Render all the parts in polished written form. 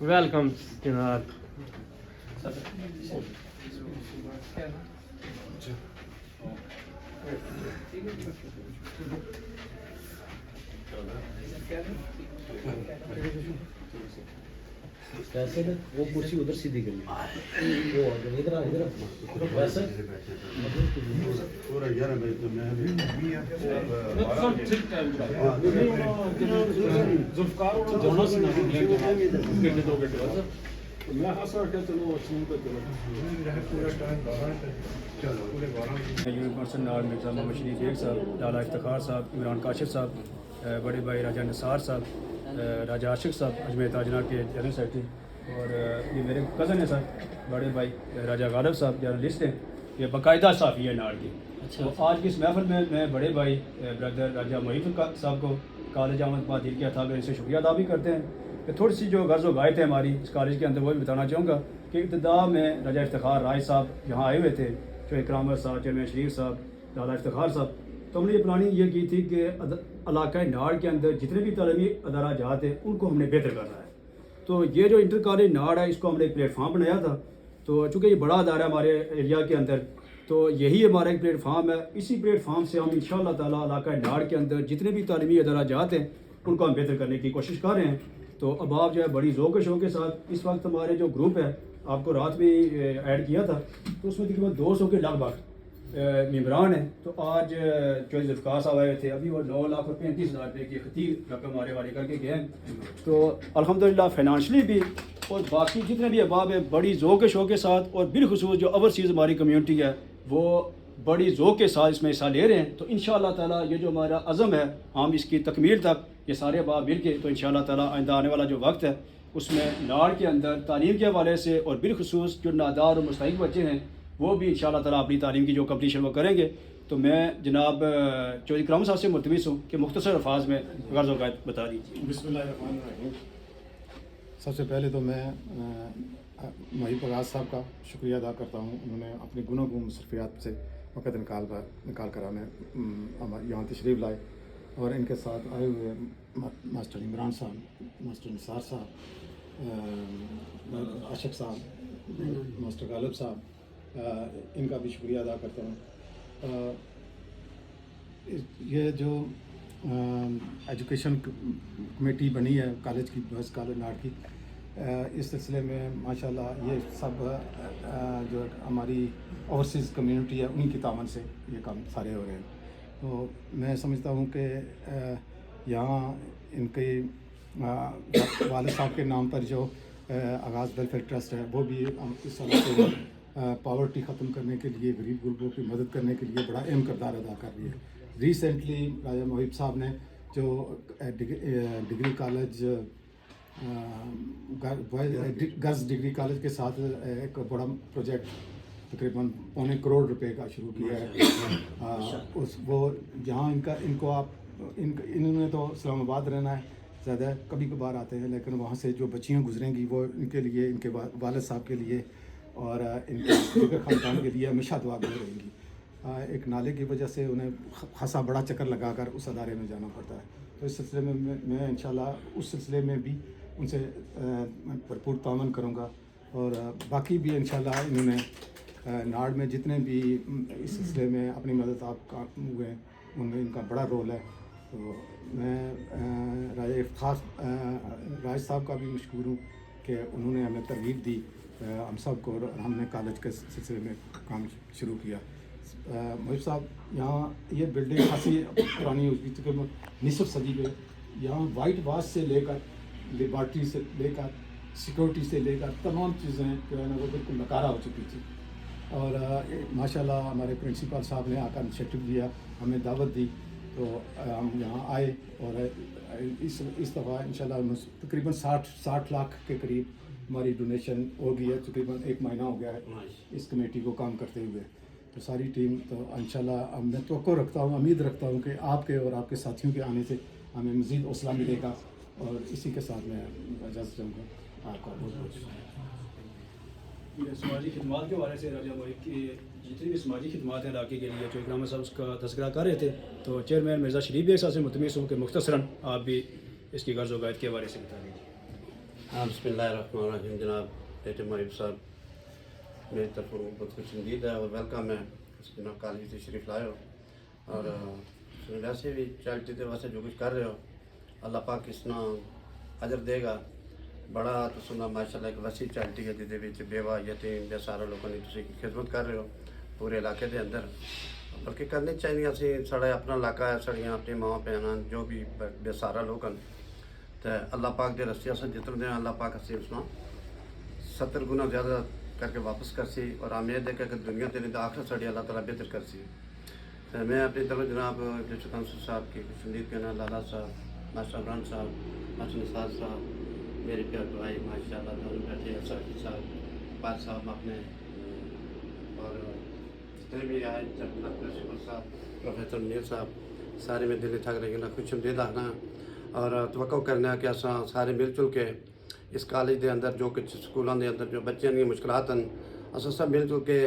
Welcome जनाब। वैसे ना वो कुर्सी उधर सीधी करी, वो इधर वैसे पूरा 11 बजे तो मैं भी जुल्फकार और दोनों से ना घंटे 2 घंटे मैं हंस रहा था। चलो अच्छी को चलो पूरा टाइम चलो पूरे 12 यूनिवर्सल नार मिर्जा मोहम्मद शरीफ शेख साहब, लाला इफ्तिखार साहब, इमरान काशिफ साहब, बड़े भाई राजा निसार साहब, राजा आशिक साहब अजमेर ताजना के जनरल सेक्रेटरी, और ये मेरे कज़न है सर, बड़े भाई राजा गालिब साहब जर्नलिस्ट हैं, ये बाकायदा साफ़ी है नार की। अच्छा। तो आज की इस महफिल में मैं बड़े भाई ब्रदर राजा मोहिब साहब को कॉलेज आमद बादिल किया था, मैं इनसे शुक्रिया अदा भी करते हैं कि थोड़ी सी जो गर्ज़ व गायत है हमारी इस कॉलेज के अंदर वो भी बताना चाहूँगा कि इब्तिदा में राजा इफ्तिखार राय साहब यहाँ आए हुए थे, जो इकराम साहब, चेयरमैन शरीफ साहब, लाला इफ्तिखार साहब, तो हमने ये प्लानिंग ये की थी कि इलाका नाड़ के अंदर जितने भी तलीमी अदारा जात हैं उनको हमने बेहतर करना है। तो ये जो इंटर कॉलेज नाड़ है इसको हमने एक प्लेटफार्म बनाया था। तो चूँकि ये बड़ा अदारा है हमारे एरिया के अंदर, तो यही हमारा एक प्लेटफार्म है। इसी प्लेटफार्म से हम इंशाअल्लाह ताला इलाका नाड़ के अंदर जितने भी तालीमी अदारा जात हैं उनको हम बेहतर करने की कोशिश कर रहे हैं। तो अब आप जो है बड़ी ज़ौक़ शौक़ के साथ इस वक्त हमारे जो ग्रुप है, आपको रात में ऐड किया था, तो उसमें तकरीबन 200 के लगभग मेम्बरान हैं। तो आज जो ज़ुल्फ़िकार साहब आए थे, अभी वो 9,35,000 रुपये की खतीर रकम हमारे वाले करके गए हैं। तो अल्हम्दुलिल्लाह फाइनेंशली भी और बाकी जितने भी अहबाब हैं बड़ी ज़ौक़ शौक़ के साथ, और बिलखुसूस जो ओवरसीज़ हमारी कम्यूनिटी है वो बड़ी ज़ौक़ के साथ इसमें हिस्सा ले रहे हैं। तो इंशाअल्लाह ताला ये जो हमारा अज़म है हम इसकी तकमील तक ये सारे अहबाब मिल के, तो इंशाअल्लाह ताला आइंदा आने वाला जो वक्त है उसमें नाड़ के अंदर तालीम के हवाले से और बिलखुसूस जो नादार और मुस्तहिक बच्चे हैं वो भी इंशाअल्लाह ताला अपनी तालीम की जो कम्पलीशन वो करेंगे। तो मैं जनाब चौधरी इकराम साहब से मुल्तमिस हूँ कि मुख्तसर अल्फाज में गर्ज़ वक़ायत बता दीजिए। बिस्मिल्लाहिर्रहमानिर्रहीम। सबसे पहले तो मैं मोहिब फवाद साहब का शुक्रिया अदा करता हूँ। उन्होंने अपनी गुनों मसरूफियात से वक़्त निकाल कर हमें यहाँ तशरीफ़ लाए, और इनके साथ आए हुए मास्टर इमरान साहब, मास्टर निसार साहब, आशिक साहब, मास्टर गालिब साहब, इनका भी शुक्रिया अदा करता हूँ। ये जो एजुकेशन कमेटी बनी है कॉलेज की, बॉयज़ कॉलेज नाड़ की, इस सिलसिले में माशाल्लाह ये सब जो हमारी ओवरसीज़ कम्युनिटी है उन्हीं की तावन से ये काम सारे हो रहे हैं। तो मैं समझता हूँ कि यहाँ इनके वालिद साहब के नाम पर जो आगाज़ वेलफेयर ट्रस्ट है वो भी इस इलाके में पॉवर्टी ख़त्म करने के लिए, गरीब गुरबों की मदद करने के लिए बड़ा अहम किरदार अदा कर रही है। रिसेंटली राजा मोहिब साहब ने जो degree college girls degree college के साथ एक बड़ा प्रोजेक्ट तकरीबन पौने करोड़ रुपए का शुरू किया है। उस वो जहाँ इन्होंने तो इस्लामाबाद रहना है, ज़्यादा कभी कभार आते हैं, लेकिन वहाँ से जो बच्चियाँ गुजरेंगी वो इनके लिए, इनके वालिद साहब के लिए और इनके ख़ानदान के लिए हमेशा दुआ गो रहेंगी। एक नाले की वजह से उन्हें खासा बड़ा चक्कर लगाकर उस अदारे में जाना पड़ता है। तो इस सिलसिले में मैं इंशाल्लाह उस सिलसिले में भी उनसे भरपूर तावन करूँगा, और बाकी भी इंशाल्लाह इन्होंने नाड़ में जितने भी इस सिलसिले में अपनी मदद आप हुए हैं उनमें इनका बड़ा रोल है। तो मैं राजा इफ्तार राज साहब का भी मशहूर हूँ कि उन्होंने हमें तरगीब दी हम सब को, और हमने कॉलेज के सिलसिले में काम शुरू किया। मुझे साहब यहाँ ये बिल्डिंग खासी पुरानी हो चुकी तकरीबन निसफ सदी में, यहाँ वाइट वाश से लेकर लेबॉर्ट्री से लेकर सिक्योरिटी से लेकर तमाम चीज़ें जो है ना वो बिल्कुल नकारा हो चुकी थी। और माशाल्लाह हमारे प्रिंसिपल साहब ने आकर इनिशिएटिव लिया, हमें दावत दी, तो हम यहाँ आए और इस दफ़ा इंशाल्लाह तकरीबन 60 लाख के करीब हमारी डोनेशन हो गई है। तकरीबन 1 महीना हो गया है इस कमेटी को काम करते हुए। तो सारी टीम तो इंशाल्लाह मैं तवक्को रखता हूँ, उम्मीद रखता हूँ कि आपके और आपके साथियों के आने से हमें मज़ीद हौसला मिलेगा। और इसी के साथ मैं इजाज़त चाहूँगा आपका बहुत बहुत ये समाजी खिदमात के बारे से राजा मोहिब की जितनी भी समाजी खिदमात हैं इलाके के लिए जो इकराम साहब उसका तस्करा कर रहे थे, तो चेयरमैन मिर्ज़ा शरीफ भी एक साथ से मुतमिस हूँ कि मुख्तसरन आप भी इसकी गर्ज़ वगायत के बारे से बता दीजिए। हाँ, बिस्मिल्लाहिर्रहमानिर्रहीम। जनाब बेटे मोहिब साहब मेरी तरफ बहुत खुश उम्मीद है और वेलकम है जनाब कॉलेज तशरीफ़ लाए हो। और वैसे भी चैरिटी के वास्ते जो कुछ कर रहे हो अल्लाह पाक इसना अजर देगा। बड़ा तो सुना माशाल्लाह एक वसी चैरिटी है जिसके बेवा यतीम बेसहारा लोगों की तुम खिदमत कर रहे हो पूरे इलाके के अंदर, बल्कि करनी चाहिए। असी साढ़ा अपना इलाका है, साड़ियाँ अपनी माँ भैन जो भी बेसहारा लोग हैं, तो अल्लाह पाक के रस्ते अस जितने दें अल्लाह पाक असी उसना 70 गुना ज़्यादा करके वापस कर सी। और उम्मीद है कि दुनिया तेरी तो आखिर साड़ी अल्लाह ताला बेहतर कर सी। तो मैं अपनी तरफ जनाब डिस्ट्रिक्ट काउंसिल साहब की खुशनुदीद कहना, लाला साहब, मास्टर इमरान साहब, मास्टर निसार साहब, मेरे प्यार भाई माशाल्लाह दोनों बैठे हैं, साथी साहब, पाल साहब अपने, और जितने भी आए प्रिंसिपल साहब, प्रोफेसर मीर साहब, सारे में दिल थक रहे ना खुश उम्मीद आना और तवक्को करना कि अस सारे मिलजुल के इस कॉलेज के अंदर जो कुछ स्कूलों के अंदर जो बच्चों दी मुश्किलात हैं अस सब मिलजुल के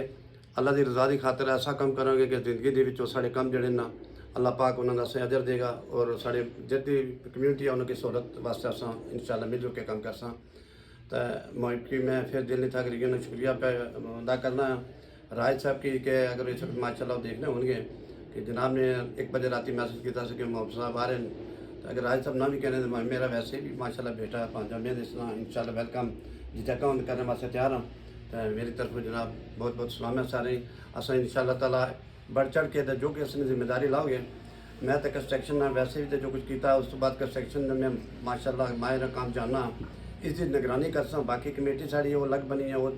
अल्लाह की रज़ा की खातर ऐसा काम करेंगे कि जिंदगी के साढ़े काम जड़े ना अल्लाह पाक उन्होंने असें अजर देगा। और साढ़े जितनी कम्यूनिटी है उनकी सहूलत वास्ते अस इंशाल्लाह मिलजुल के काम कर सा। तो मोहिब की मैं फिर दिल नहीं थक रही शुक्रिया पे अदा करना राज साहब की कि अगर इस वक्त माशाल्लाह देखने होंगे कि जनाब ने 1 बजे रात मैसेज किया कि मोहब्बत साहब आ रहे हैं, तो अगर राज साहब ना भी कहने तो मेरा वैसे भी माशाल्लाह बेटा पांचा मैं इसना इंशाल्लाह वेलकम जितना काम करने वास्ते तैयार हाँ। तो मेरी तरफ जनाब बहुत बहुत सलाम है सारे। अस इंशाल्लाह ताला बढ़ चढ़ के जो कि असने जिम्मेदारी लाओगे। मैं तो कंस्ट्रक्शन में वैसे भी तो जो कुछ किया उस तो बाद कंस्ट्रक्शन में माशाल्लाह माहिर काम जानना इसकी निगरानी कर सा। बाकी कमेटी साड़ी वो अलग बनी है, वो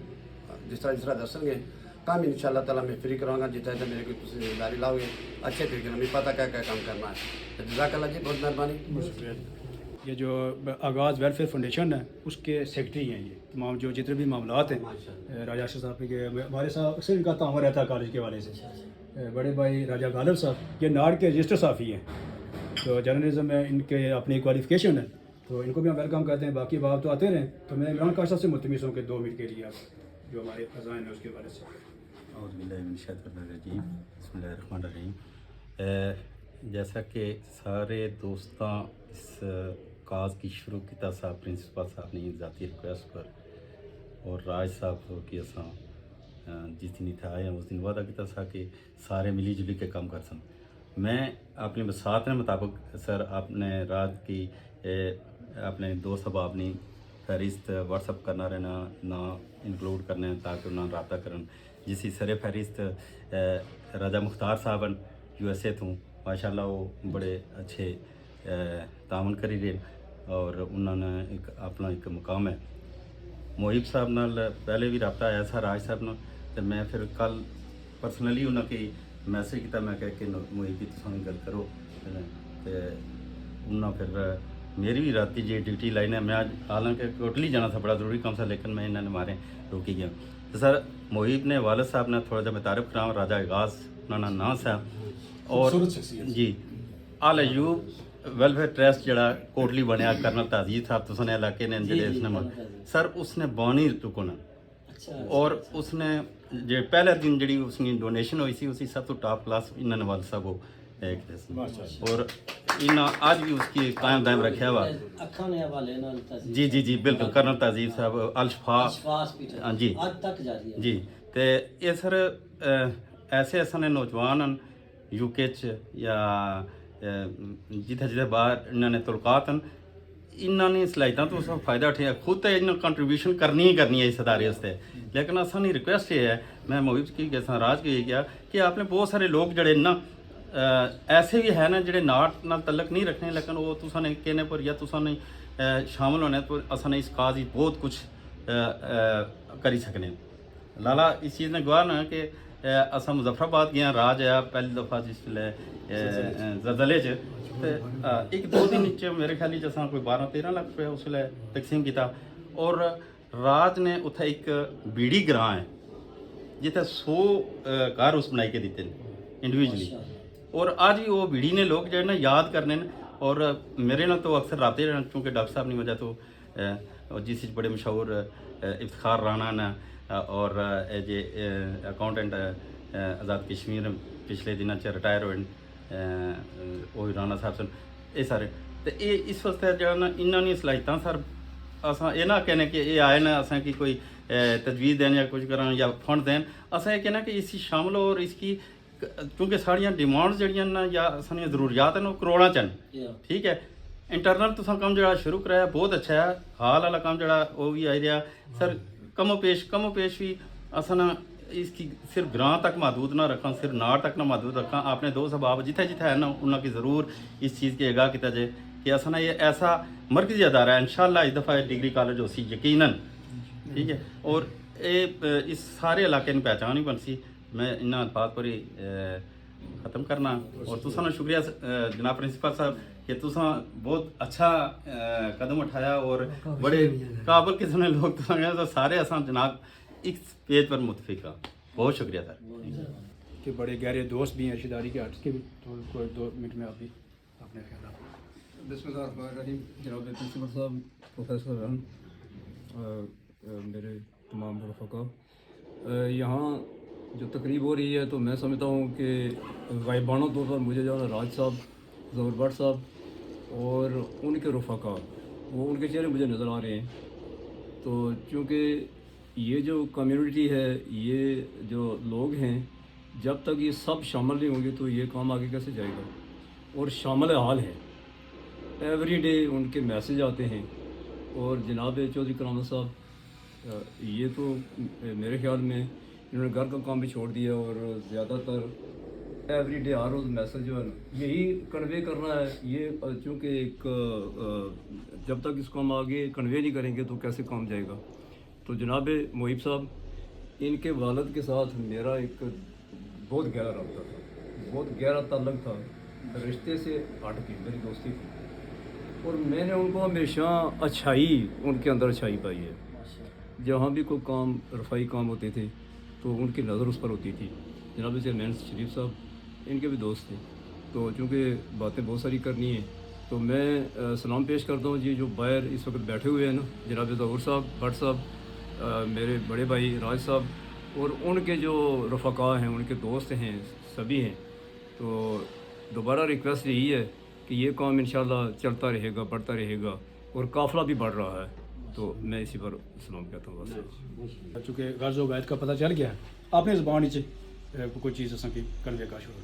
जिस तरह दसेंगे काम इंशाल्लाह ताला मैं फ्री कराँगा जितना तो मेरे को जिम्मेदारी लाओगे अच्छे तरीके से मुझे पता क्या क्या काम करना है। तो जज़ाकल्लाह जी बहुत मेहरबानी। ये जो आगाज़ वेलफेयर फाउंडेशन है उसके सेक्रेटरी हैं ये तमाम जो जितने भी मामलात हैं राजा आशिक साहब के हमारे साथ अक्सर इनका ताउन रहता है कॉलेज के वाले से। बड़े भाई राजा गालिब साहब ये नाड़ के रजिस्टर साफ़ी हैं, तो जर्नलिज्म में इनके अपनी क्वालिफिकेशन है, तो इनको भी हम वेलकम करते हैं। बाकी बात तो आते रहें। तो मैं इमरान काश साहब से मुल्तमिस हूँ कि 2 मिनट के लिए आप जो हमारे अज़ान है उसके बारे से। जैसा कि सारे दोस्तों इस काज की शुरू किया साहब प्रिंसिपल साहब ने ज़ाती रिक्वेस्ट पर और राज साहब की असा जिस दिन इतना आए उस दिन वादा किया था कि सारे मिली जुली के काम कर सन। मैं अपने बसात के मुताबिक सर आपने रात की अपने दोस्त अब अपनी फहरिस्त व्हाट्सअप करना रहना ना इंक्लूड करने ताकि उन्हें रब्ता करन जिसकी सरे फहरिस्त राजा मुख्तार साहब USA तो माशाल्लाह वो बड़े अच्छे तामन करी रहे और उन्होंने एक अपना एक मुकाम है। मोहिब साहब नाल पहले भी रब्ता आया था राज साहब नाल, तो मैं फिर कल पर्सनली उन्होंने मैसेज किया मैं कह के मोहिब की तुम गल करो, तो उन्होंने फिर मेरी भी रात जी ड्यूटी लाइन है। मैं हालांकि टोटली जाना था बड़ा ज़रूरी काम था लेकिन मैं इन्होंने मारे रोकी गया। तो सर मोहिब ने वालद साहब ने थोड़ा जहा मैं तारीफ कराऊँ राजा आगाज उन्होंने नाम साहब और जी आल अयूब वेलफेयर ट्रस्ट जड़ा कोटली बनया कर्नल ताजीर साहब तुसने इलाके ने जड़े उसने सर उसने बानी चुकना और उसने जो पहले दिन जी उसकी डोनेशन हुई सी उसी सब तो टॉप क्लास इन्होंने वाल साहब और इन आज भी उसकी कायम दायम रखा हुआ जी जी जी बिल्कुल कर्नल ताजीर साहब अल-शफा जी जी। तो ये सर ऐसे ऐसे नौजवान यूके या जिथे जिथे बाहर इन्होंने तलुकात हैं इन्होंने सलाहियतां तो सब फायदा उठाया खुद तो इन्होंने कंट्रीब्यूशन करनी ही करनी है इस अदारे वास्ते लेकिन असानी रिक्वेस्ट ये है मैं मोहिब की गया राज की गया कि आपने बहुत सारे लोग जड़े ना ऐसे भी है ना जेडे नाट नाल तलक नहीं रखने लेकिन वो तुसाने कहने पर या तुसाने शामिल होने पर असाने इस काज ही बहुत कुछ करी सकने लाला इस चीज़ ने गवाह ना कि असा मुजफ्फराबाद गया राज आया पहली दफ़ा जिसले जलजले च ते एक दो दिन च मेरे ख्याल च असां कोई 12-13 लाख रुपया उसले तकसीम किया और राज ने उत्थे एक बीड़ी ग्रां है जिथे 100 घर उस बनाई के दिते इंडिविजुअली और आज भी वो बीड़ी ने लोग जो है ना याद करने और मेरे ना तो अक्सर राते चूँकि डॉक्टर साहब नहीं वजह तो जिस बड़े मशहूर इफ्तिखार राणा ने और जे अकाउंटेंट आज़ाद कश्मीर पिछले दिनों च रिटायर हुए राणा साहब सन ये सारे तो ये इस वास्ते जो ना इन्होंने सलाहियतां सर असां ये ना कहने कि ये आए ना असें की कोई तजवीज़ दें या कुछ करें या फंड दें असें ये कहना कि इसकी शामिल और इसकी क्योंकि साड़ियाँ डिमांड्स जड़ियां ना या साड़ियाँ ज़रूरियात हैं वो करोड़ां च न ठीक है इंटरनल तुसां कम जो शुरू कराया बहुत अच्छा है हाल वाला काम जो वो भी आई रहा सर कमो पेश भी असा ना इसकी सिर्फ ग्रां तक महदूद ना रखा सिर्फ नाड़ तक ना महदूद रखा आपने दो सबाब जिथे जिथे है ना उन्होंने ज़रूर इस चीज़ की आगाह किया जाए कि असा ना ये ऐसा मरकजी अदारा है इंशाअल्लाह इस दफ़ा डिग्री कॉलेज हो सी यकीनन ठीक है और ये इस सारे इलाके की पहचान ही बन सी मैं इन अल्फाज पर ही ख़त्म करना और तुसा शुक्रिया जनाब प्रिंसिपल साहब कि तुसा बहुत अच्छा कदम उठाया और बड़े काबिल किस्म के लोग तो सारे असा जनाब इस पेज पर मुतफिक हाँ बहुत शुक्रिया सर कि बड़े गहरे दोस्त भी हैं रिश्तेदारी के हट के भी तो कोई 2 मिनट में आप भी अपने ख्याल बिस्मिल्लाहिर्रहमानिर्रहीम जनाब प्रिंसिपल साहब प्रोफेसर रहन मेरे तमाम रफ़का यहाँ जो तकरीब हो रही है तो मैं समझता हूँ कि गायबाना तौर पर मुझे जो है राज साहब ज़हूर भट्ट साहब और उनके रफ़का वो उनके चेहरे मुझे नज़र आ रहे हैं तो चूँकि ये जो कम्युनिटी है ये जो लोग हैं जब तक ये सब शामिल नहीं होंगे तो ये काम आगे कैसे जाएगा और शामिल हाल है एवरी डे उनके मैसेज आते हैं और जनाब चौधरी करामत साहब ये तो मेरे ख्याल में इन्होंने घर का काम भी छोड़ दिया और ज़्यादातर एवरी डे हर रोज़ मैसेज जो है यही कन्वे करना है ये चूँकि एक जब तक इसको हम आगे कन्वे नहीं करेंगे तो कैसे काम जाएगा तो जनाब मोहिब साहब इनके वालिद के साथ मेरा एक बहुत गहरा रब्ता था बहुत गहरा ताल्लुक़ था रिश्ते से हट के मेरी दोस्ती थी और मैंने उनको हमेशा अच्छाई उनके अंदर अच्छाई पाई है जहाँ भी कोई काम रफ़ाई काम होते थे तो उनकी नज़र उस पर होती थी जनाब चेयरमैन शरीफ साहब इनके भी दोस्त थे तो चूँकि बातें बहुत सारी करनी है तो मैं सलाम पेश करता हूँ जी जो बाहर इस वक्त बैठे हुए हैं ना जनाब ज़हूर साहब भट्ट साहब मेरे बड़े भाई राज साहब और उनके जो रफ़का हैं उनके दोस्त हैं सभी हैं तो दोबारा रिक्वेस्ट यही है कि ये काम इंशाल्लाह चलता रहेगा बढ़ता रहेगा और काफ़िला भी बढ़ रहा है तो मैं इसी पर सलाम कहता हूँ बस चूँकि गर्ज व गायद का पता चल गया आपने ज़बान च कोई चीज़ असां की कन्वे का शुरू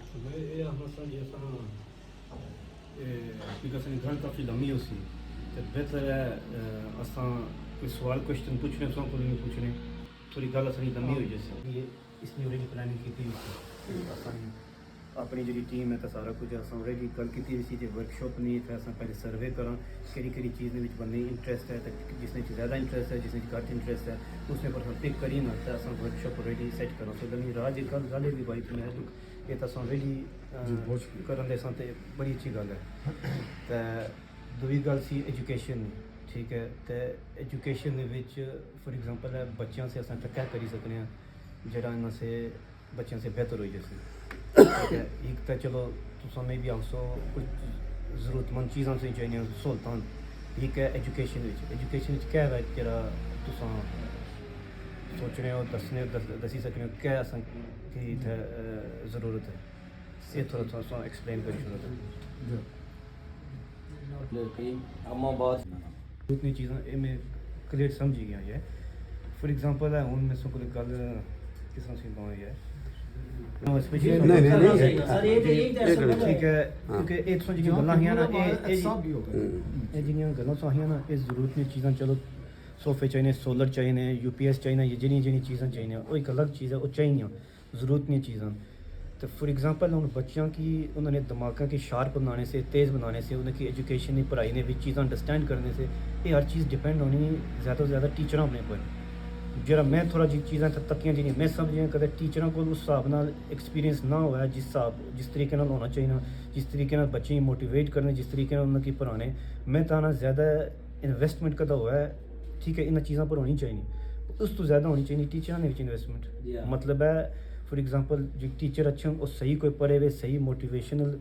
घर काफ़ी लम्मी होसी तो बेहतर है असां कोई सवाल क्वेश्चन पूछने असां को नहीं पूछने थोड़ी गल असां लम्मी हो जैसे ये इसने ऑलरेडी प्लानिंग की थी असां अपनी जी टीम है तो सारा कुछ असां ऑलरेडी गल की थी वर्कशॉप नहीं था असां पहले सर्वे करा केड़ी चीज़ में बनने इंटरेस्ट है तो जिसने ज़्यादा इंटरेस्ट है जिसने घट इंटरेस्ट है उसने पर हम पिक करी ना तो असां वर्कशॉप ऑलरेडी सेट करा सो लम्मी राज एक गल भी भाई तुम्हें ये तो असां ऑलरेडी करन दे सां ते बड़ी अच्छी गल है तो दूई गल सी एजुकेशन ठीक है तो एजुकेशन फॉर एग्जांपल है बच्चों से असां क्या करी सकते हैं जरा इन्हों से बच्चों से बेहतर हो जैसे ठीक है एक तो चलो तुसा में भी आसो कुछ ज़रूरतमंद चीज़ां से चाहिए सहूलतां एक है एजुकेशन क्या है जरा तुसा सोचने हो दसी सकने हो क्या असां की इत्थै ज़रूरत है ये थोड़ा थोड़ा एक्सप्लेन करी छोड़ो इतनी चीज़ें मैं क्लियर समझी गया है फॉर एग्जांपल है हूँ मैं सो कोई गल किस तरह से है ठीक है क्योंकि एक सौ जिन्हें गल्लां हियां ना ये जिन्हें गल्लां सो हियां ना ये जरूरत नहीं चीज़ां चलो सोफे चाहिए सोलर चाहिए यूपीएस चाहिए ये जिन्हें चीज़ां चाहिए वो एक अलग चीज़ है वो चाहिए ज़रूरत नहीं चीज़ां तो फॉर एग्जांपल उन बच्चों की उन्होंने दिमाग की शार्प बनाने से तेज़ बनाने से उनकी एजुकेशन की पढ़ाई ने भी चीज़ां अंडरस्टैंड करने से ये हर चीज़ डिपेंड होनी ज़्यादा तो ज़्यादा टीचरां अपने पर जरा मैं थोड़ा जी चीज़ां तकियां जिन्हें मैं समझियां कदे टीचरां को उस हिसाब नाल एक्सपीरियंस ना होया जिस तरीके नाल होना चाहिए जिस तरीके नाल बच्चे गी मोटिवेट करने जिस तरीके नाल उन्हें पढ़ाने मैं ताना ज़्यादा इन्वेस्टमेंट कदा हुआ है ठीक है इन चीज़ों पर होनी चाहिए उस तो ज़्यादा होनी चाहिए टीचर ने इन्वेस्टमेंट मतलब है फॉर एग्जांपल जो टीचर अच्छे हों और सही कोई पढ़े हुए सही मोटिवेशनल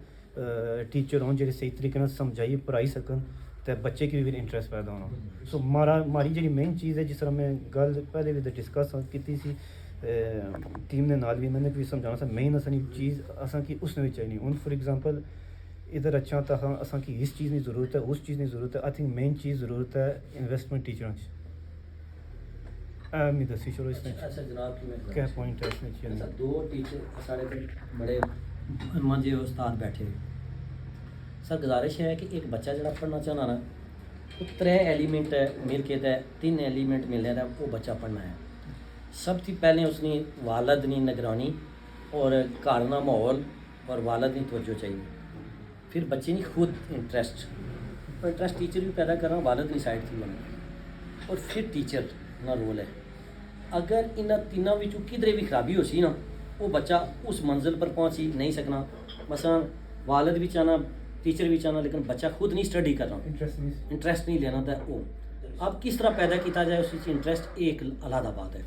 टीचर हों जो सही तरीके नाल समझाइए पढ़ाई सकन तो बच्चे की भी इंटरेस्ट पैदा होना सो मारी जी मेन चीज़ है जिस तरह मैं गल पहले भी डिस्कस की सी टीम ने नाल भी मैंने भी समझाना सा मेन असानी चीज़ असा की उसने भी चाहिए हूँ फॉर एग्जांपल इधर अच्छा तो असा की इस चीज़ की ज़रूरत है उस चीज़ की ज़रूरत है आई थिंक मेन चीज़ ज़रूरत है इन्वेस्टमेंट टीचरों मैं दसी चलो इसमें अच्छा जनाब की मैं क्या पॉइंट है इसमें अच्छा दो टीचर सारे बड़े मंजे उस्ताद बैठे सर गुजारिश है कि एक बच्चा जरा पढ़ना चाहना ना वो 3 एलिमेंट मिल के 3 एलिमेंट मिलने दा वो बच्चा पढ़ना है सब थी पहले उसने वालद नी निगरानी और घर का माहौल और वालद की तवज्जो चाहिए फिर बच्चे ने खुद इंटरेस्ट टीचर भी पैदा करना वालद की साइड थी बनना और फिर टीचर ना रोल है अगर इन तीनों विचों किधरे भी खराबी हो सी ना वो बच्चा उस मंजिल पर पहुँच ही नहीं सकना मसलन वालद भी चाहना टीचर भी चाहना लेकिन बच्चा खुद नहीं स्टडी करना इंटरेस्ट नहीं लेना था वो अब किस तरह पैदा किया जाए उस इंटरेस्ट एक अलहदा बात है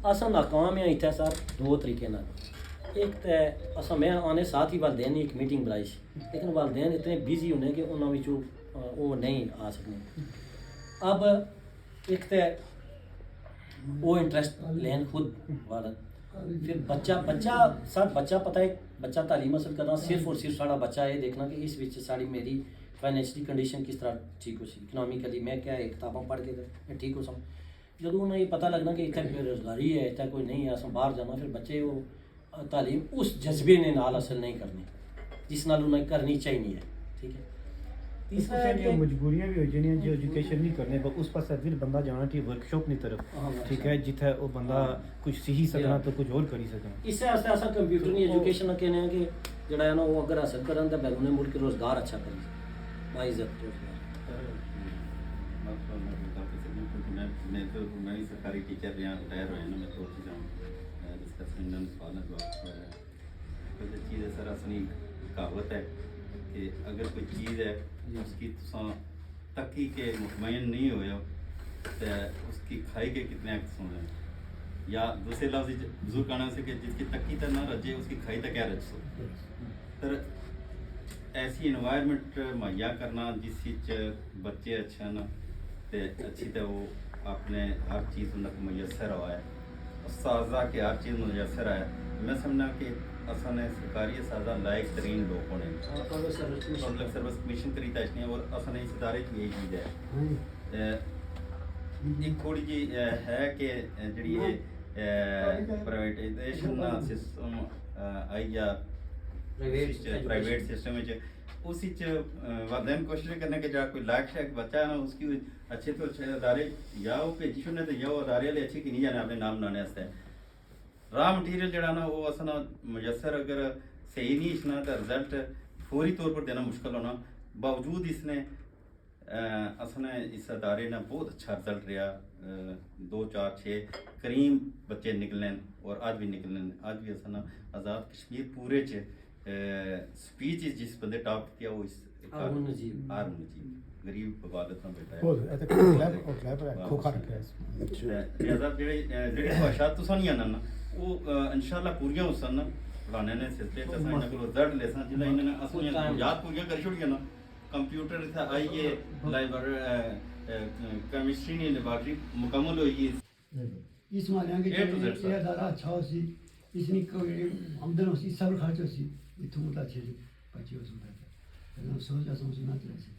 असा नाकाम है इतना सर 2 तरीके ना एक तो असा मैं आने साथ ही वालदेन ने एक मीटिंग बुलाई लेकिन वालदेन इतने बिजी होने कि उन्होंने विचों वो नहीं आ सकने अब एक तो वो इंटरेस्ट लेन खुद वाला फिर बच्चा पता है बच्चा तालीम हासिल करना सिर्फ और सिर्फ साड़ा बच्चा ये देखना कि इस विच साड़ी मेरी फाइनेंशियली कंडीशन किस तरह ठीक हो सी इकनॉमिकली मैं क्या है किताबां पढ़ के मैं ठीक हो सकूँ जब उन्हें ये पता लगना कि इतना बेरोजगारी है इतना कोई नहीं है असं बाहर जाना फिर बच्चे वो तालीम उस जज्बे ने नाल हासिल नहीं करनी जिस नाल उन्हें करनी चाहिए है ठीक है तीसरा मजबूरियां भी हो जानी जो एजुकेशन नहीं करने पर उस पास फिर बंदा जाना चाहिए वर्कशॉप की तरफ ठीक है जिथे वो बंदा कुछ सीखी सकना तो कुछ और करी सकना इससे वास्ते असा कंप्यूटर की एजुकेशन कहने हैं कि जड़ा है ना वो अगर हासिल करन तो बैरून मुल्क रोजगार अच्छा करें बाइज्जत मैं तो मैं भी सरकारी टीचर रहा रिटायर होया ना मैं थोड़ी चीज़ां डिस्कस करना सवाल जवाब तो चीज़ है सर असली कहावत है कि अगर कोई चीज़ है उसकी तुसा तकी के मुतमईन नहीं होया तो उसकी खाई के कितने अक्स होने या दूसरे लफ्ज़ बुजुर्ग कहना से कि जिसकी तकी तक ना रजे उसकी खाई तक क्या रच सो तर ऐसी इन्वायरमेंट मुहैया करना जिस बच्चे अच्छा ना तो अच्छी तो वो अपने हर चीज़ उन्हें मुयसर हुआ है उस्तादा के हर चीज़ मुयसर है मैं समझना कि असल ने सरकारी साजा लायक तरीन लोग होने पब्लिक सर्विस कमीशन करी तशनी और असल इस इदारे की यही चीज़ है एक थोड़ी जी है कि जी प्राइवेटाइजेशन सिस्टम आई या प्राइवेट सिस्टम उस वालदेन कोशिश करने के जहाँ कोई लायक शायक बच्चा है ना उसकी अच्छे तो अच्छे अदारे या वो भेजी छुड़ने तो या वो अदारे वाले अच्छे की नहीं जाने अपने नाम बनाने वास्ते रॉ मटीरियल जड़ा ना वो असल मुयसर अगर सही नहीं इसना तो रिजल्ट फौरी तौर पर देना मुश्किल होना बावजूद इसने असल इस अदारे ने बहुत अच्छा रिजल्ट रहा 2 4 6 करीम बच्चे निकले और आज भी निकले आज भी असल आज़ाद कश्मीर पूरे स्पीच जिस बंदे टॉप किया वो इस हारून नजीब गरीब वालद का बेटा है खोखा रखा है आज़ाद जेड़ी भाषा तुसा नहीं आना ना वो इंशाल्लाह पूरियां होसन ना पढ़ाने ने सिलसिले ते साइन को रिजल्ट लेसा जिला इन्होंने असली याद पूरियां कर छोड़ी ना कंप्यूटर था आइए लाइब्रेरी केमिस्ट्री ने लेबोरेटरी मुकम्मल होई इस माने के ये दादा अच्छा होसी इसनी कोई आमदन होसी सब खर्च होसी इथु मुता छे बच्चे होता है सोच समझना चाहिए